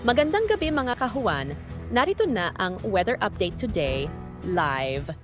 Magandang gabi mga kahuan. Narito na ang weather update today, live.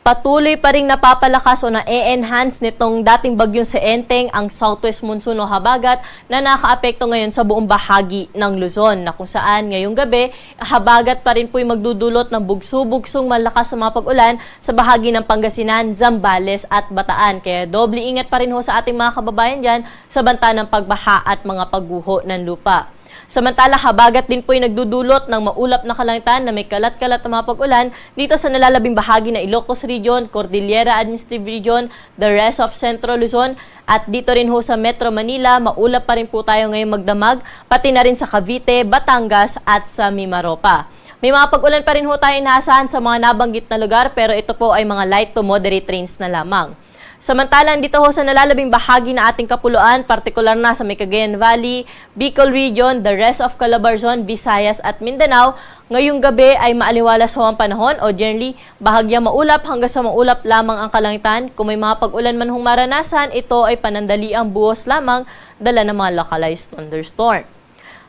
Patuloy pa ring napapalakas o na-enhance nitong dating bagyong si Enteng ang southwest monsoon o habagat na nakaapekto ngayon sa buong bahagi ng Luzon, na kung saan ngayong gabi, habagat pa rin po'y magdudulot ng bugso-bugsong malakas sa mga pag-ulan sa bahagi ng Pangasinan, Zambales at Bataan. Kaya doble ingat pa rin ho sa ating mga kababayan dyan sa banta ng pagbaha at mga pagguho ng lupa. Samantala, habagat din po'y nagdudulot ng maulap na kalangitan na may kalat-kalat na mga pag-ulan dito sa nalalabing bahagi ng Ilocos Region, Cordillera Administrative Region, the rest of Central Luzon, at dito rin ho sa Metro Manila, maulap pa rin po tayo ngayong magdamag, pati na rin sa Cavite, Batangas at sa Mimaropa. May mga pag-ulan pa rin ho tayo inaasahan sa mga nabanggit na lugar, pero ito po ay mga light to moderate rains na lamang. Samantalang dito ho sa nalalabing bahagi na ating kapuluan, partikular na sa Cagayan Valley, Bicol Region, the rest of Calabarzon, Visayas at Mindanao, ngayong gabi ay maaliwalas ho ang panahon o generally bahagyang maulap hanggang sa maulap lamang ang kalangitan. Kung may mga pag-ulan man hong maranasan, ito ay panandaliang buhos lamang dala ng mga localized thunderstorm.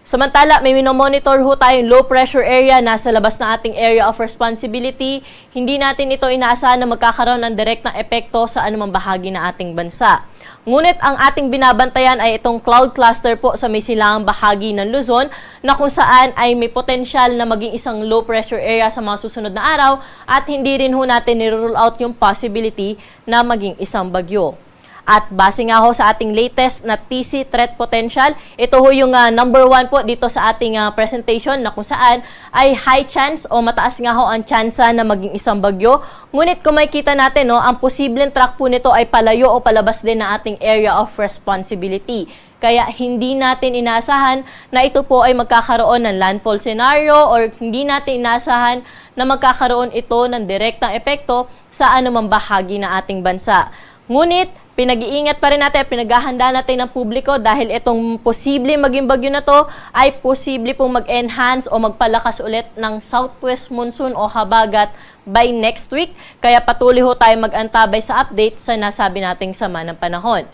Samantala, may minomonitor ho tayong low pressure area nasa labas ng ating area of responsibility. Hindi natin ito inaasahan na magkakaroon ng direktang epekto sa anumang bahagi ng ating bansa. Ngunit ang ating binabantayan ay itong cloud cluster po sa may silangang bahagi ng Luzon, na kung saan ay may potensyal na maging isang low pressure area sa mga susunod na araw, at hindi rin ho natin nirule out yung possibility na maging isang bagyo. At base nga ho sa ating latest na TC threat potential, ito ho yung number 1 po dito sa ating presentation, na kung saan ay high chance o mataas nga ho ang tsansa na maging isang bagyo. Ngunit kung makikita natin, no, ang posibleng track po nito ay palayo o palabas din na ating area of responsibility. Kaya hindi natin inaasahan na ito po ay magkakaroon ng landfall scenario, or hindi natin inaasahan na magkakaroon ito ng direktang epekto sa anumang bahagi ng ating bansa. Ngunit pinag-iingat pa rin natin, pinaghahanda natin ng publiko dahil itong posible maging bagyo na to ay posible pong mag-enhance o magpalakas ulit ng southwest monsoon o habagat by next week. Kaya patuloy ho tayo mag-antabay sa update sa nasabi nating sama ng panahon.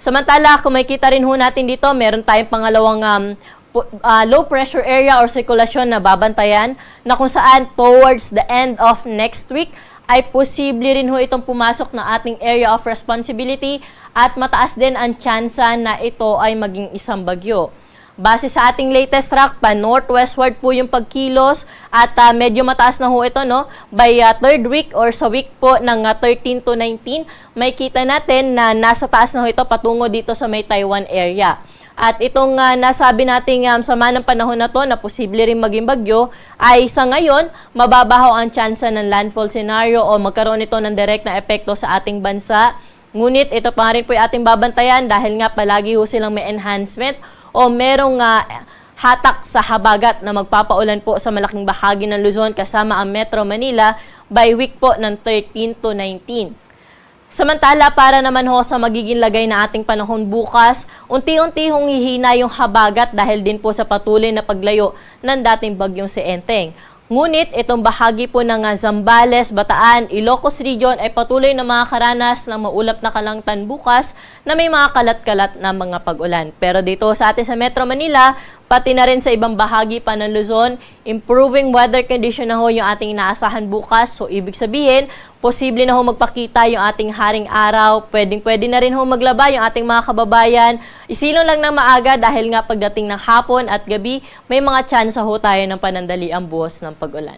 Samantala, kung makikita rin ho natin dito, meron tayong pangalawang low pressure area or sirkulasyon na babantayan, na kung saan towards the end of next week ay posible rin ho itong pumasok na ating area of responsibility, at mataas din ang tsansa na ito ay maging isang bagyo. Base sa ating latest track, pa-northwestward po yung pagkilos, at medyo mataas na ho ito, no? By third week or sa week po ng 13 to 19, may kita natin na nasa taas na ho ito patungo dito sa may Taiwan area. At itong nasabi nating sama ng panahon na to na posible rin maging bagyo, ay sa ngayon, mababaho ang tsansa ng landfall scenario o magkaroon ito ng direct na epekto sa ating bansa. Ngunit ito pa rin po yung ating babantayan dahil nga palagi ho silang may enhancement o merong hatak sa habagat na magpapaulan po sa malaking bahagi ng Luzon kasama ang Metro Manila by week po ng 13 to 19. Samantala, para naman ho sa magiging lagay na ating panahon bukas, unti-unti hong hihina yung habagat dahil din po sa patuloy na paglayo ng dating bagyong si Enteng. Ngunit itong bahagi po ng Zambales, Bataan, Ilocos Region ay patuloy na makakaranas ng maulap na kalangitan bukas na may mga kalat-kalat na mga pag-ulan. Pero dito sa atin sa Metro Manila, pati na rin sa ibang bahagi pa ng Luzon, improving weather condition na ho yung ating inaasahan bukas. So, ibig sabihin, posible na ho magpakita yung ating haring araw. Pwedeng-pwede na rin ho maglaba yung ating mga kababayan. Isilong lang ng maaga dahil nga pagdating ng hapon at gabi, may mga tsansa ho tayo ng panandali ang buhos ng pag-ulan.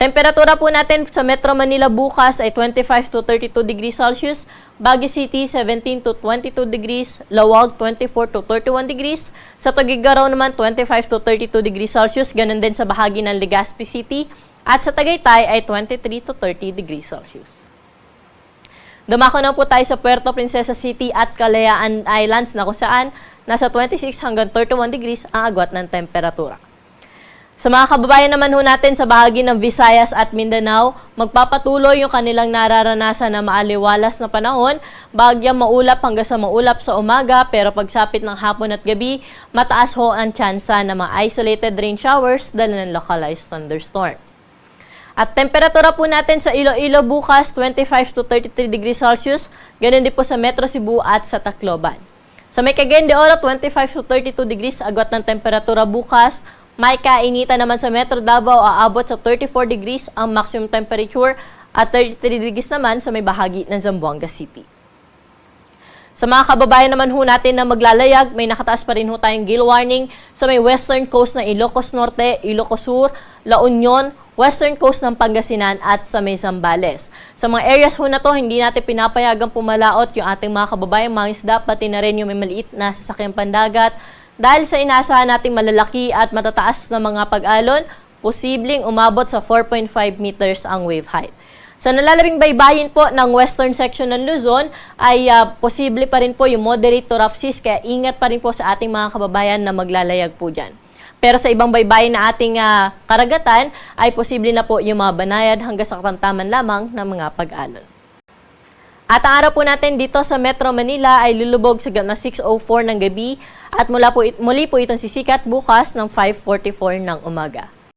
Temperatura po natin sa Metro Manila bukas ay 25 to 32 degrees Celsius. Baguio City, 17 to 22 degrees. Lawag, 24 to 31 degrees. Sa Tuguegarao naman, 25 to 32 degrees Celsius. Ganun din sa bahagi ng Legazpi City. At sa Tagaytay ay 23 to 30 degrees Celsius. Dumako na po tayo sa Puerto Princesa City at Kalayaan Islands, na kung saan nasa 26 hanggang 31 degrees ang agwat ng temperatura. Sa mga kababayan naman ho natin sa bahagi ng Visayas at Mindanao, magpapatuloy yung kanilang nararanasan na maaliwalas na panahon, bahagyang maulap hanggang sa maulap sa umaga, pero pagsapit ng hapon at gabi, mataas ho ang tsansa na mga isolated rain showers dala ng localized thunderstorm. At temperatura po natin sa Iloilo bukas, 25 to 33 degrees Celsius, ganun din po sa Metro Cebu at sa Tacloban. Sa may Cagayan de Oro, 25 to 32 degrees agwat ng temperatura bukas. May kainitan naman sa Metro Davao, aabot sa 34 degrees ang maximum temperature at 33 degrees naman sa may bahagi ng Zamboanga City. Sa mga kababayan naman ho natin na maglalayag, may nakataas pa rin ho tayong gale warning sa may western coast ng Ilocos Norte, Ilocos Sur, La Union, western coast ng Pangasinan at sa may Zambales. Sa mga areas ho na to, hindi natin pinapayagang pumalaot yung ating mga kababayan, mga isda, pati na rin yung may maliit na sasakyang pandagat. Dahil sa inaasahan nating malalaki at matataas na mga pag-alon, posibleng umabot sa 4.5 meters ang wave height. Sa nalalabing baybayin po ng western section ng Luzon ay posible pa rin po yung moderate to rough seas, kaya ingat pa rin po sa ating mga kababayan na maglalayag po dyan. Pero sa ibang baybayin na ating karagatan ay posible na po yung mga banayad hanggang sa katamtaman lamang ng mga pag-alon. At ang araw po natin dito sa Metro Manila ay lulubog sa 6:04 ng gabi at muli po itong sisikat bukas ng 5:44 ng umaga.